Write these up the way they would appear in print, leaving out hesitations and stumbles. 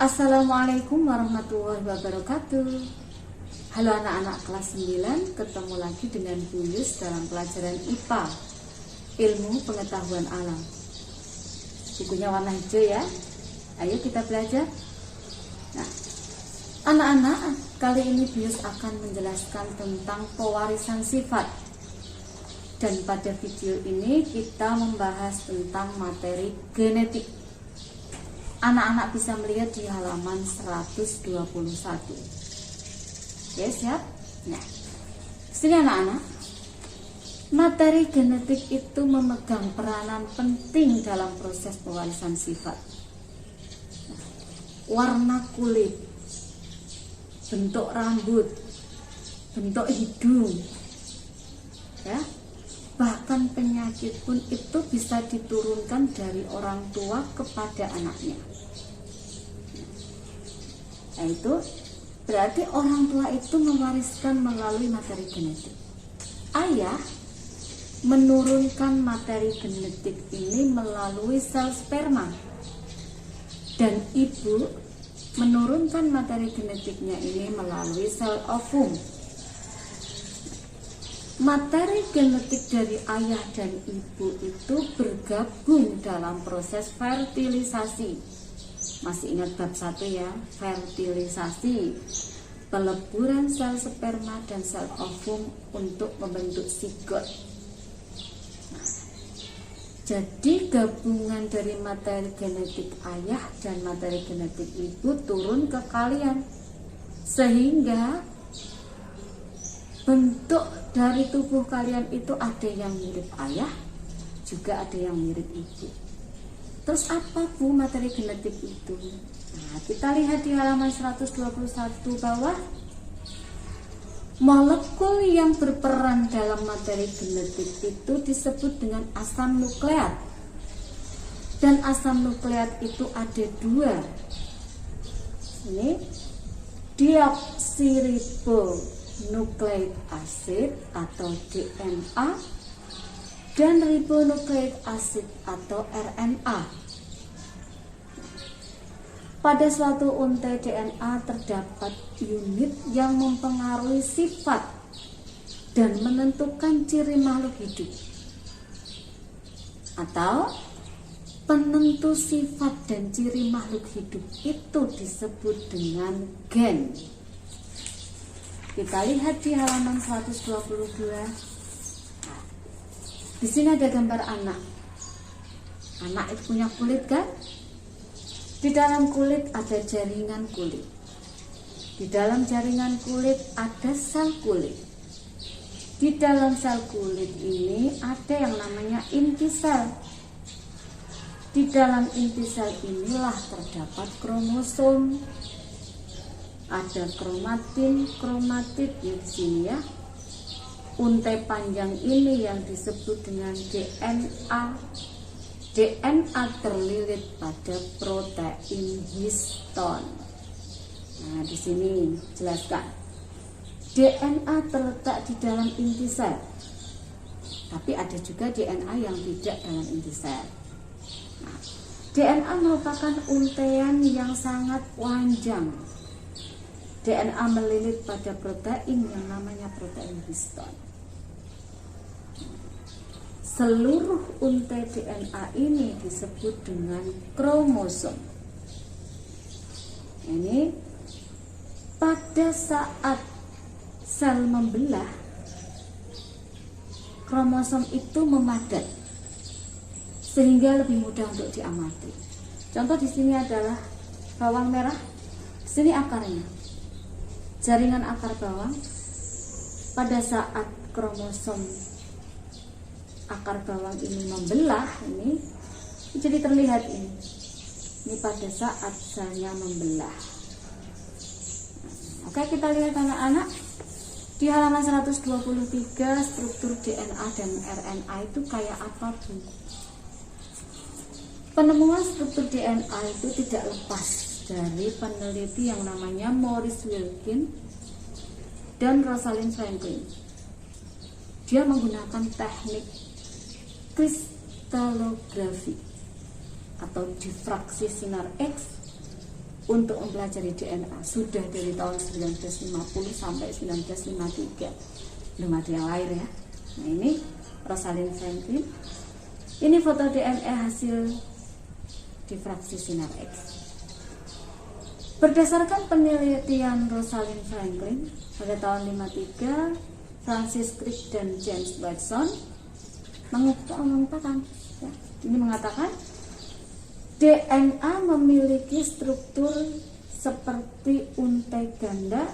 Assalamualaikum warahmatullahi wabarakatuh. Halo anak-anak kelas 9, ketemu lagi dengan Bu Yus dalam pelajaran IPA, Ilmu Pengetahuan Alam. Bukunya warna hijau ya. Ayo kita belajar. Nah, anak-anak, kali ini Bu Yus akan menjelaskan tentang pewarisan sifat. Dan pada video ini kita membahas tentang materi genetik. Anak-anak bisa melihat di halaman 121. Oke, siap? Nah, sini anak-anak. Materi genetik itu memegang peranan penting dalam proses pewarisan sifat. Warna kulit, bentuk rambut, bentuk hidung, ya, bahkan penyakit pun itu bisa diturunkan dari orang tua kepada anaknya. Nah, itu berarti orang tua itu mewariskan melalui materi genetik. Ayah menurunkan materi genetik ini melalui sel sperma, dan ibu menurunkan materi genetiknya ini melalui sel ovum. Materi genetik dari ayah dan ibu itu bergabung dalam proses fertilisasi. Masih ingat bab 1 ya, fertilisasi, peleburan sel sperma dan sel ovum untuk membentuk zigot. Jadi gabungan dari materi genetik ayah dan materi genetik ibu turun ke kalian, sehingga bentuk dari tubuh kalian itu ada yang mirip ayah, juga ada yang mirip ibu. Terus apa Bu materi genetik itu? Nah, kita lihat di halaman 121 bawah. Molekul yang berperan dalam materi genetik itu disebut dengan asam nukleat. Dan asam nukleat itu ada 2. Ini deoksiribonukleik acid atau DNA dan ribonukleik acid atau RNA. Pada suatu untai DNA terdapat unit yang mempengaruhi sifat dan menentukan ciri makhluk hidup, atau penentu sifat dan ciri makhluk hidup itu disebut dengan gen. Kita lihat di halaman 122. Di sini ada gambar anak. Anak itu punya kulit kan? Di dalam kulit ada jaringan kulit. Di dalam jaringan kulit ada sel kulit. Di dalam sel kulit ini ada yang namanya inti sel. Di dalam inti sel inilah terdapat kromosom. Ada kromatin, kromatid di sini ya. Untai panjang ini yang disebut dengan DNA. DNA terlilit pada protein histon. Nah, di sini jelaskan. DNA terletak di dalam inti sel. Tapi ada juga DNA yang tidak dalam inti sel. Nah, DNA merupakan untaian yang sangat panjang. DNA melilit pada protein yang namanya protein histon. Seluruh untai DNA ini disebut dengan kromosom. Ini pada saat sel membelah, kromosom itu memadat sehingga lebih mudah untuk diamati. Contoh di sini adalah bawang merah. Di sini akarnya, jaringan akar bawang. Pada saat kromosom akar bawang ini membelah, ini jadi terlihat ini pada saat selnya membelah. Oke, kita lihat anak-anak di halaman 123, struktur DNA dan RNA itu kayak apa Bu? Penemuan struktur DNA itu tidak lepas dari peneliti yang namanya Maurice Wilkin dan Rosalind Franklin. Dia menggunakan teknik kristalografi atau difraksi sinar X untuk mempelajari DNA sudah dari tahun 1950 sampai 1953. Belum ada yang lahir ya. Nah ini Rosalind Franklin. Ini foto DNA hasil difraksi sinar X. Berdasarkan penelitian Rosalind Franklin pada tahun 53, Francis Crick dan James Watson mengatakan, ya, ini mengatakan DNA memiliki struktur seperti untai ganda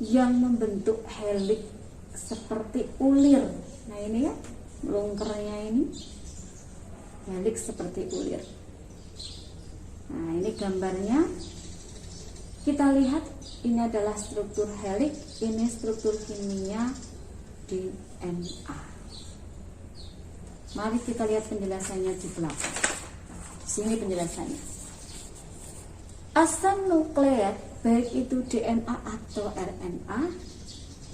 yang membentuk heliks seperti ulir. Nah ini ya, melungkernya ini heliks seperti ulir. Nah ini gambarnya. Kita lihat ini adalah struktur heliks, ini struktur kimia DNA. Mari kita lihat penjelasannya di belakang. Sini penjelasannya. Asam nukleat, baik itu DNA atau RNA,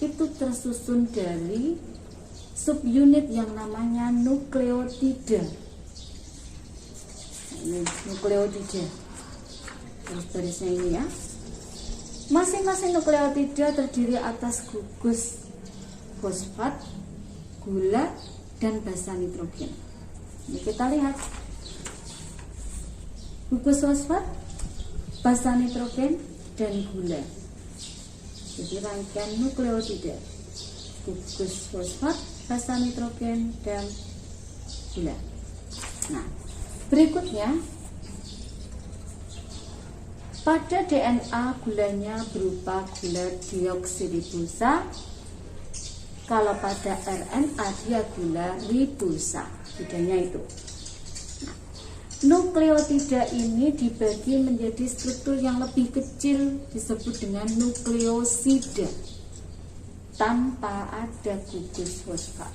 itu tersusun dari subunit yang namanya nukleotida. Ini nukleotida. Garis-garisnya ini ya. Masing-masing nukleotida terdiri atas gugus fosfat, gula, dan basa nitrogen. Ini kita lihat. Gugus fosfat, basa nitrogen, dan gula. Jadi rangkaian nukleotida. Gugus fosfat, basa nitrogen, dan gula. Nah, berikutnya pada DNA gulanya berupa gula deoksiribosa. Kalau pada RNA dia gula ribosa. Bedanya itu. Nah, nukleotida ini dibagi menjadi struktur yang lebih kecil disebut dengan nukleosida tanpa ada gugus fosfat.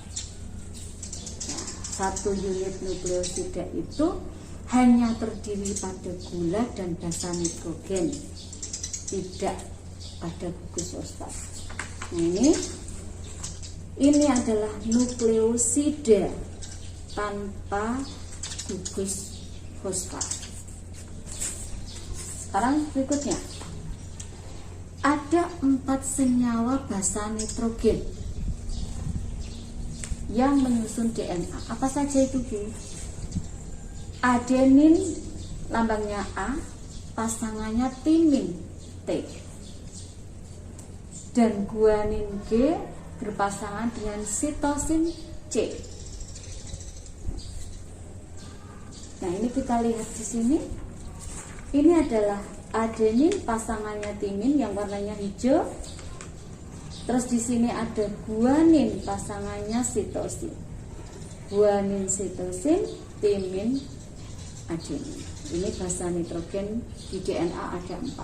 Nah, satu unit nukleosida itu hanya terdiri pada gula dan basa nitrogen, tidak pada gugus fosfat. Ini adalah nukleosida tanpa gugus fosfat. Sekarang berikutnya, ada 4 senyawa basa nitrogen yang menyusun DNA. Apa saja itu, Bu? Adenin lambangnya A, pasangannya timin T, dan guanin G berpasangan dengan sitosin C. Nah ini kita lihat di sini. Ini adalah adenin pasangannya timin yang warnanya hijau. Terus di sini ada guanin pasangannya sitosin. Guanin sitosin, timin adenin. Ini basa nitrogen di DNA ada 4.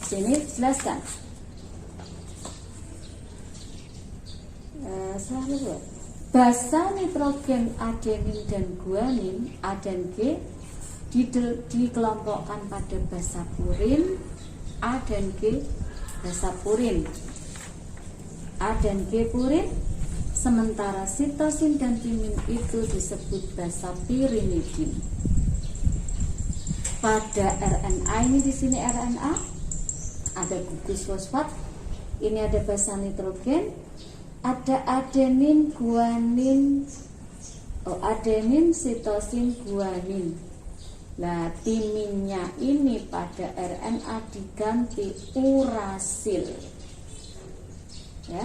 Sini jelaskan. Basa nitrogen adenin dan guanin A dan G dikelompokkan pada basa purin. A dan G basa purin, A dan G purin. Sementara sitosin dan timin itu disebut basa pirimidin. Pada RNA ini di sini RNA ada gugus fosfat, ini ada basa nitrogen, ada adenin, guanin, adenin, sitosin, guanin. Nah, timinnya ini pada RNA diganti urasil, ya.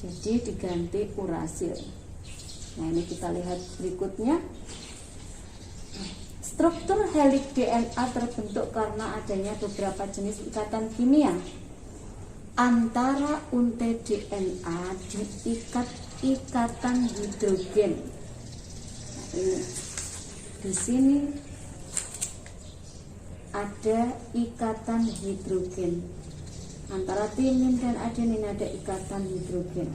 Jadi diganti urasil. Nah ini kita lihat berikutnya. Struktur heliks DNA terbentuk karena adanya beberapa jenis ikatan kimia antara untai DNA diikat ikatan hidrogen. Nah, ini di sini ada ikatan hidrogen. Antara timin dan adenin ada ikatan hidrogen.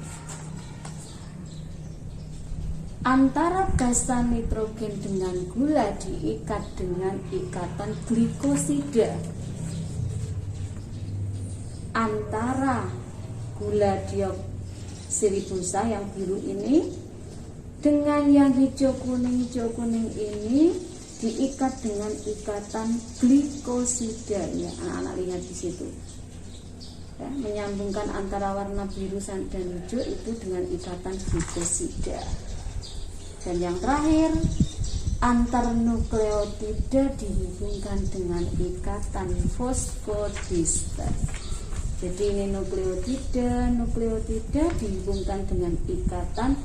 Antara basa nitrogen dengan gula diikat dengan ikatan glikosida. Antara gula deoksiribosa yang biru ini dengan yang hijau kuning ini diikat dengan ikatan glikosida. Ya, anak-anak lihat di situ. Ya, menyambungkan antara warna biru dan hijau itu dengan ikatan glikosida. Dan yang terakhir, antar nukleotida dihubungkan dengan ikatan fosfodiester. Jadi ini nukleotida dihubungkan dengan ikatan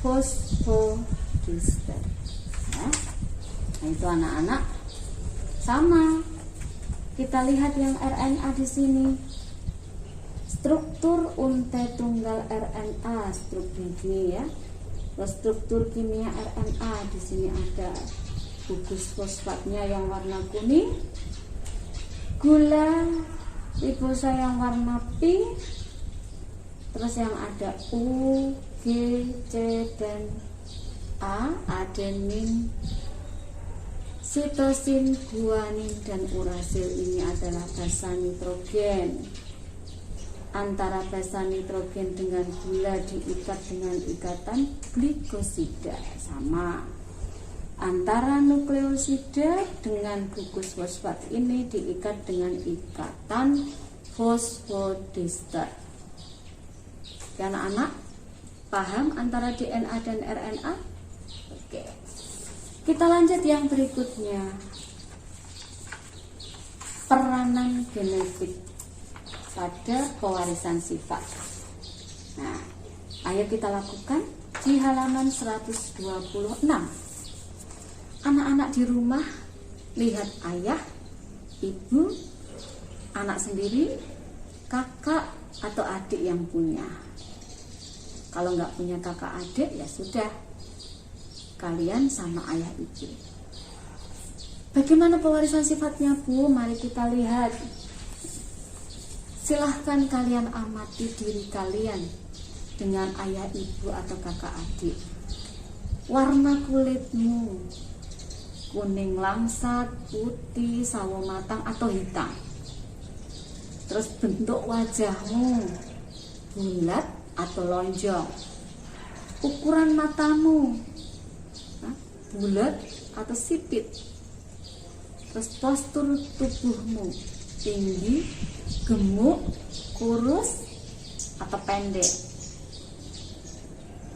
fosfodiester. Ya. Nah, itu anak-anak sama. Kita lihat yang RNA di sini. Struktur untai tunggal RNA, struktur ini ya. Struktur kimia RNA di sini ada gugus fosfatnya yang warna kuning, gula ribosa yang warna pink, terus yang ada U, G, C, dan A, adenin, sitosin, guanin, dan urasil. Ini adalah basa nitrogen. Antara basa nitrogen dengan gula diikat dengan ikatan glikosida, sama. Antara nukleosida dengan gugus fosfat ini diikat dengan ikatan fosfodiester. Ya, anak-anak paham antara DNA dan RNA? Oke. Kita lanjut yang berikutnya. Peranan genetik pada pewarisan sifat. Nah, ayo kita lakukan di halaman 126. Anak-anak di rumah lihat ayah, ibu, anak sendiri, kakak atau adik yang punya. Kalau nggak punya kakak adik, ya sudah, kalian sama ayah ibu. Bagaimana pewarisan sifatnya, Bu? Mari kita lihat. Silahkan kalian amati diri kalian dengan ayah, ibu, atau kakak adik. Warna kulitmu kuning langsat, putih, sawo matang, atau hitam. Terus bentuk wajahmu bulat atau lonjong. Ukuran matamu bulat atau sipit. Terus postur tubuhmu tinggi, gemuk, kurus, atau pendek.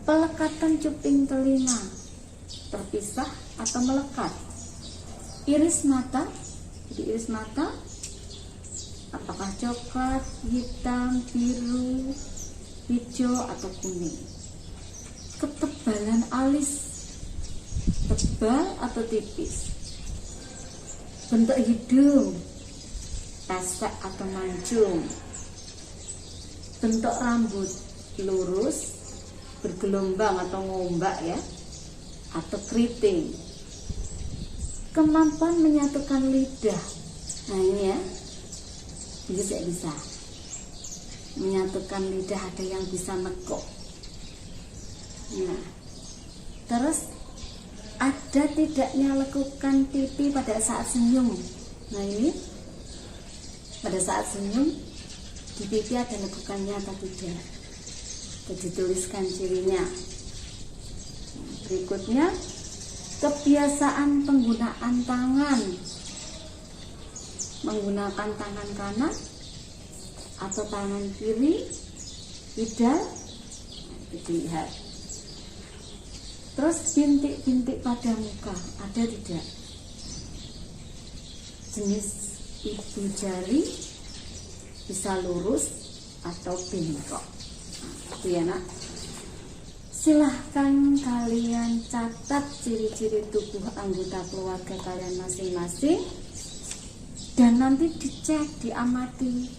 Pelekatan cuping telinga terpisah atau melekat. Iris mata, jadi iris mata apakah coklat, hitam, biru, hijau, atau kuning. Ketebalan alis, tebal atau tipis. Bentuk hidung, pesek atau mancung. Bentuk rambut, lurus, bergelombang atau ngombak ya, atau keriting. Kemampuan menyatukan lidah. Nah ini ya, bisa menyatukan lidah, ada yang bisa nekuk. Nah, terus ada tidaknya lekukan pipi pada saat senyum. Nah ini, pada saat senyum di pipi ada lekukannya atau tidak? Jadi dituliskan cirinya. Berikutnya, kebiasaan penggunaan tangan. Menggunakan tangan kanan atau tangan kiri, tidak dilihat. Terus bintik-bintik pada muka ada tidak? Jenis ibu jari bisa lurus atau bengkok. Itu ya nak. Silahkan kalian catat ciri-ciri tubuh anggota keluarga kalian masing-masing dan nanti dicek, diamati.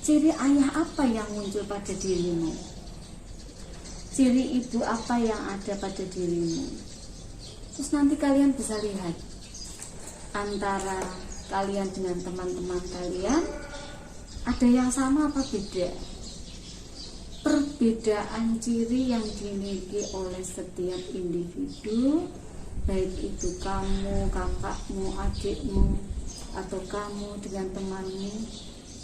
Ciri ayah apa yang muncul pada dirimu? Ciri ibu apa yang ada pada dirimu? Terus nanti kalian bisa lihat antara kalian dengan teman-teman kalian ada yang sama apa beda. Perbedaan ciri yang dimiliki oleh setiap individu, baik itu kamu, kakakmu, adikmu, atau kamu dengan temanmu,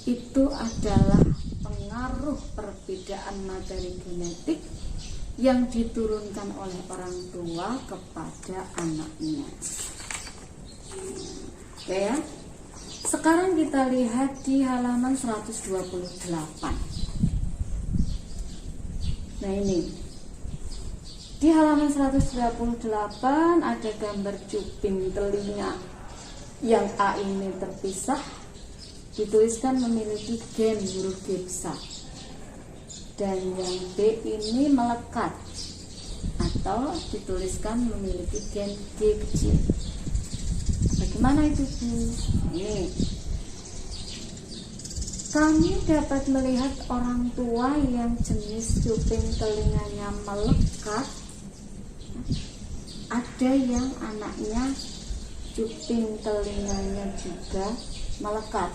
itu adalah pengaruh perbedaan materi genetik yang diturunkan oleh orang tua kepada anaknya. Oke ya. Sekarang kita lihat di halaman 128. Nah ini, di halaman 128 ada gambar cuping telinga. Yang A ini terpisah, dituliskan memiliki gen huruf G besar. Dan yang B ini melekat atau dituliskan memiliki gen G kecil. Bagaimana itu Bu? Ini kami dapat melihat orang tua yang jenis cuping telinganya melekat. Ada yang anaknya cuping telinganya juga melekat.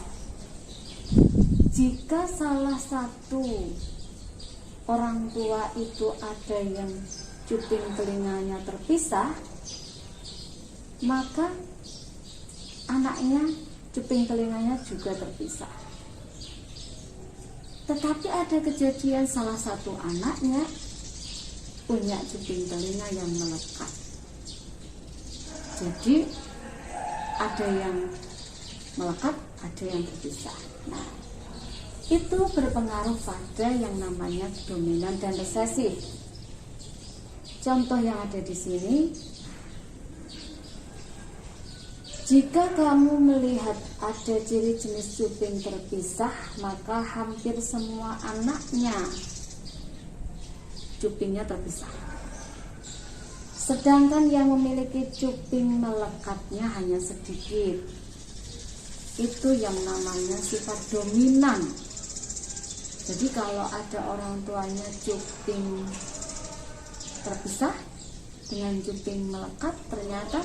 Jika salah satu orang tua itu ada yang cuping telinganya terpisah, maka anaknya cuping telinganya juga terpisah. Tetapi ada kejadian salah satu anaknya punya cuping telinga yang melekat. Jadi ada yang melekat, ada yang terpisah. Nah, itu berpengaruh pada yang namanya dominan dan resesif. Contoh yang ada di sini, jika kamu melihat ada ciri jenis cuping terpisah, maka hampir semua anaknya cupingnya terpisah. Sedangkan yang memiliki cuping melekatnya hanya sedikit. Itu yang namanya sifat dominan. Jadi kalau ada orang tuanya cuping terpisah dengan cuping melekat, ternyata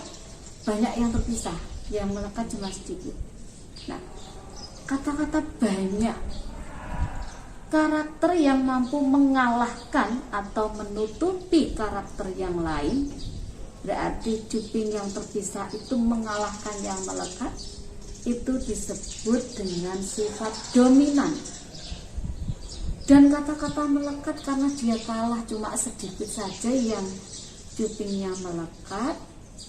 banyak yang terpisah, yang melekat cuma sedikit. Nah, kata-kata banyak, karakter yang mampu mengalahkan atau menutupi karakter yang lain, berarti cuping yang terpisah itu mengalahkan yang melekat, itu disebut dengan sifat dominan. Dan kata-kata melekat karena dia kalah cuma sedikit saja yang cupingnya melekat.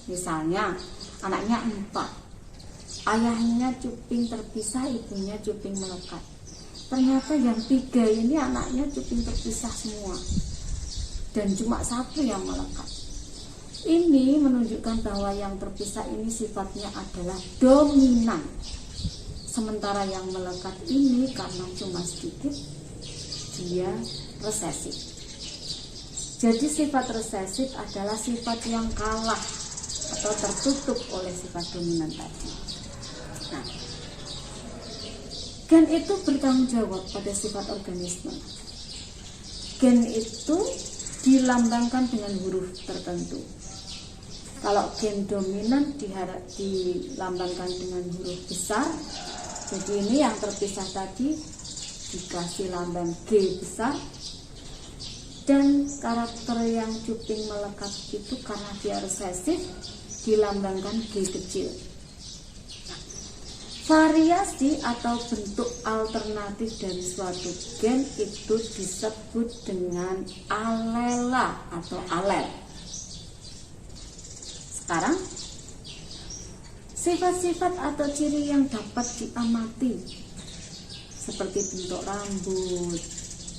Misalnya anaknya 4, ayahnya cuping terpisah, ibunya cuping melekat. Ternyata yang 3 ini anaknya cuping terpisah semua, dan cuma 1 yang melekat. Ini menunjukkan bahwa yang terpisah ini sifatnya adalah dominan. Sementara yang melekat ini karena cuma sedikit, dia resesif. Jadi sifat resesif adalah sifat yang kalah atau tertutup oleh sifat dominan tadi. Nah, gen itu bertanggung jawab pada sifat organisme. Gen itu dilambangkan dengan huruf tertentu. Kalau gen dominan dilambangkan dengan huruf besar. Jadi ini yang terpisah tadi dikasih lambang G besar. Dan karakter yang cuping melekat itu karena dia resesif dilambangkan G kecil. Variasi atau bentuk alternatif dari suatu gen itu disebut dengan alela atau alel. Sekarang, sifat-sifat atau ciri yang dapat diamati seperti bentuk rambut,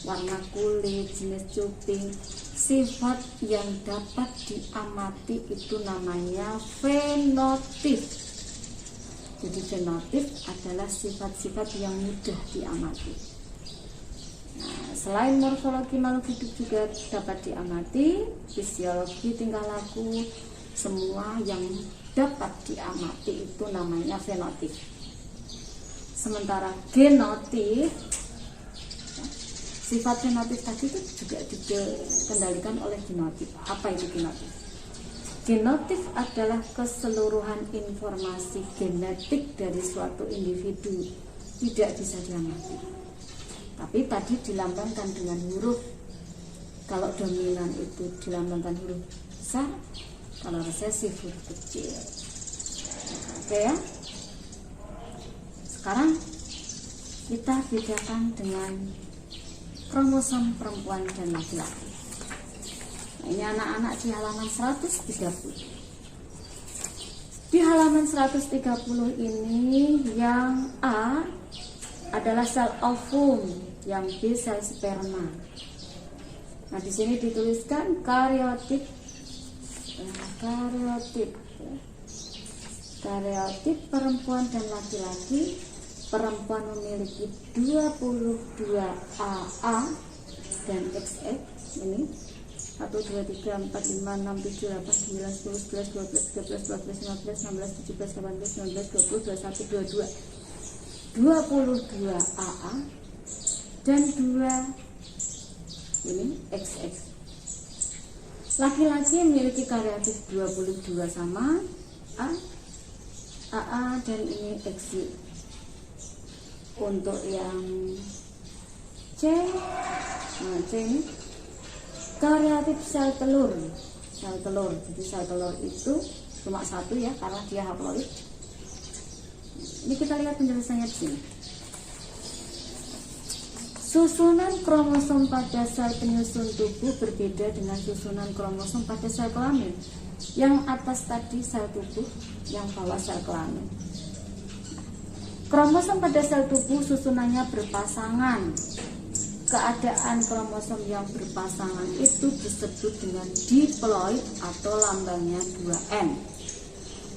warna kulit, jenis cuping, sifat yang dapat diamati itu namanya fenotip. Jadi fenotip adalah sifat-sifat yang mudah diamati. Nah, selain morfologi makhluk hidup juga dapat diamati, fisiologi, tingkah laku, semua yang dapat diamati itu namanya fenotip. Sementara genotip, sifat fenotip tadi itu juga dikendalikan oleh genotip. Apa itu genotip? Genotip adalah keseluruhan informasi genetik dari suatu individu, tidak bisa diamati. Tapi tadi dilambangkan dengan huruf. Kalau dominan itu dilambangkan huruf besar, kalau resesif huruf kecil. Oke ya. Sekarang kita bedakan dengan kromosom perempuan dan laki-laki. Ini anak-anak di halaman 130. Di halaman 130 ini yang A adalah sel ovum, yang B sel sperma. Nah, di sini dituliskan kariotip perempuan dan laki-laki. Perempuan memiliki 22 AA dan XX. Ini 1, 2, 3, 4, 5, 6, 7, 8, 9, 10, 11, 12, 13, 14, 15, 16, 17, 18, 19, 20, 21, 22 AA dan 2 ini XX. Laki-laki memiliki karyotik 22 sama AA dan ini XY. Untuk yang C, nah C ini karyotik sel telur. Jadi sel telur itu cuma satu ya, karena dia haploid. Ini kita lihat penjelasannya di sini. Susunan kromosom pada sel penyusun tubuh berbeda dengan susunan kromosom pada sel kelamin. Yang atas tadi sel tubuh, yang bawah sel kelamin. Kromosom pada sel tubuh susunannya berpasangan. Keadaan kromosom yang berpasangan itu disebut dengan diploid atau lambangnya 2N.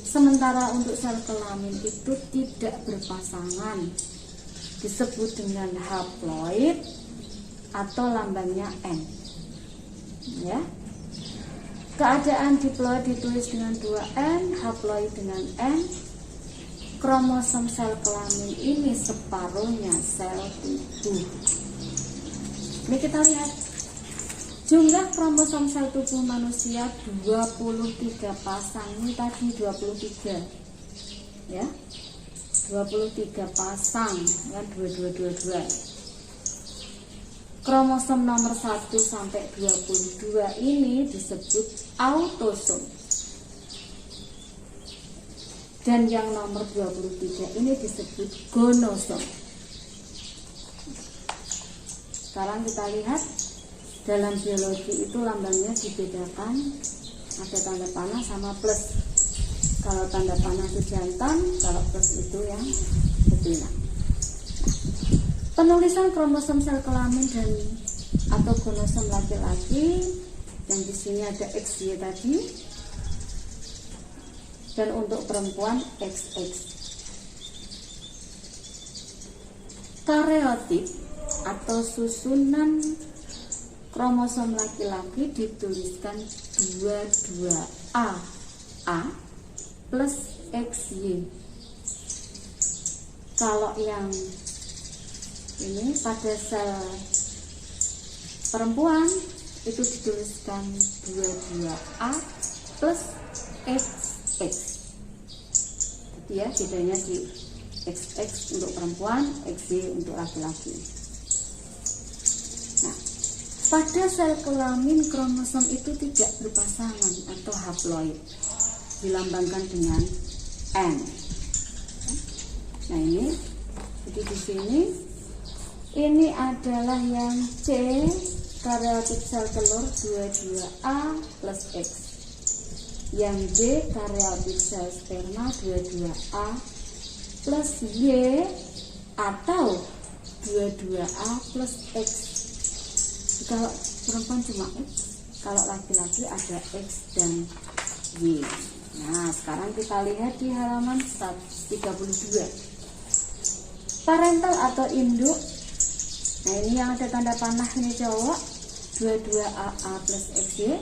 Sementara untuk sel kelamin itu tidak berpasangan, disebut dengan haploid atau lambangnya N. Ya. Keadaan diploid ditulis dengan 2N, haploid dengan N. Kromosom sel kelamin ini separuhnya sel tubuh. Ini kita lihat jumlah kromosom sel tubuh manusia 23 pasang. Ini tadi 23 ya, 23 pasang ya, 22. Kromosom nomor 1 sampai 22 ini disebut autosom. Dan yang nomor 23 ini disebut gonosom. Sekarang kita lihat dalam biologi itu lambangnya dibedakan, ada tanda panah sama plus. Kalau tanda panah itu jantan, kalau plus itu yang betina. Penulisan kromosom sel kelamin dan atau gonosom laki-laki, yang di sini ada XY tadi. Dan untuk perempuan XX. Karyotik atau susunan kromosom laki-laki dituliskan 22A plus XY. Kalau yang ini pada sel perempuan itu dituliskan 22A plus XX. Jadi ya, bedanya di XX untuk perempuan, XY untuk laki-laki. Nah, pada sel kelamin kromosom itu tidak berpasangan atau haploid, dilambangkan dengan N. Nah ini, jadi di sini ini adalah yang C, karyotik sel telur 22A plus X. Yang D, karyotik sel sperma 22A plus Y atau 22A plus X. Kalau perempuan cuma X, kalau laki-laki ada X dan Y. Nah, sekarang kita lihat di halaman 132. Parental atau induk. Nah, ini yang ada tanda panah ini cowok, 22AA plus XY.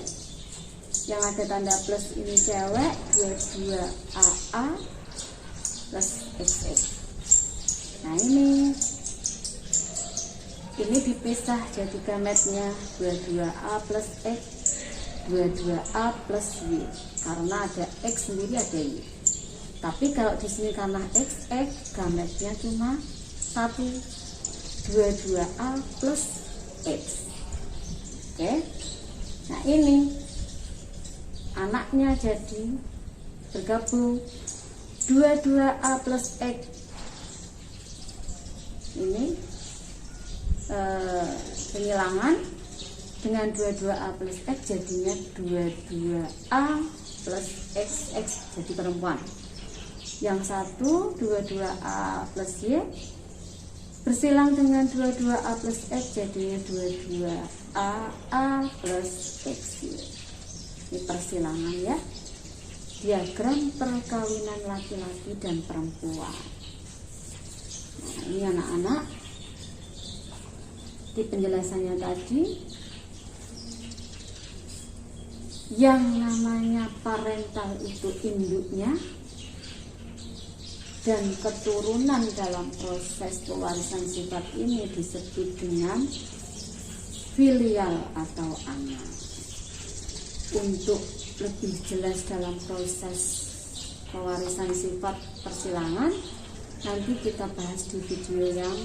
Yang ada tanda plus ini cewek, 22AA plus XX. Nah, ini dipisah jadi gametnya 22A plus X, 22A plus Y. Karena ada X sendiri ada Y. Tapi kalau di sini karena XX, gametnya cuma 1, 22A plus X. Oke. Nah, ini anaknya jadi bergabung 22A plus X. Ini penghilangan dengan 22A plus X jadinya 22A plus XX, jadi perempuan. Yang satu 22A plus Y bersilang dengan 22A plus X jadinya 22AA plus XY. Ini persilangan ya, diagram perkawinan laki-laki dan perempuan. Nah, ini anak-anak, di penjelasannya tadi, yang namanya parental itu induknya, dan keturunan dalam proses pewarisan sifat ini disebut dengan filial atau anak. Untuk lebih jelas dalam proses pewarisan sifat persilangan, nanti kita bahas di video yang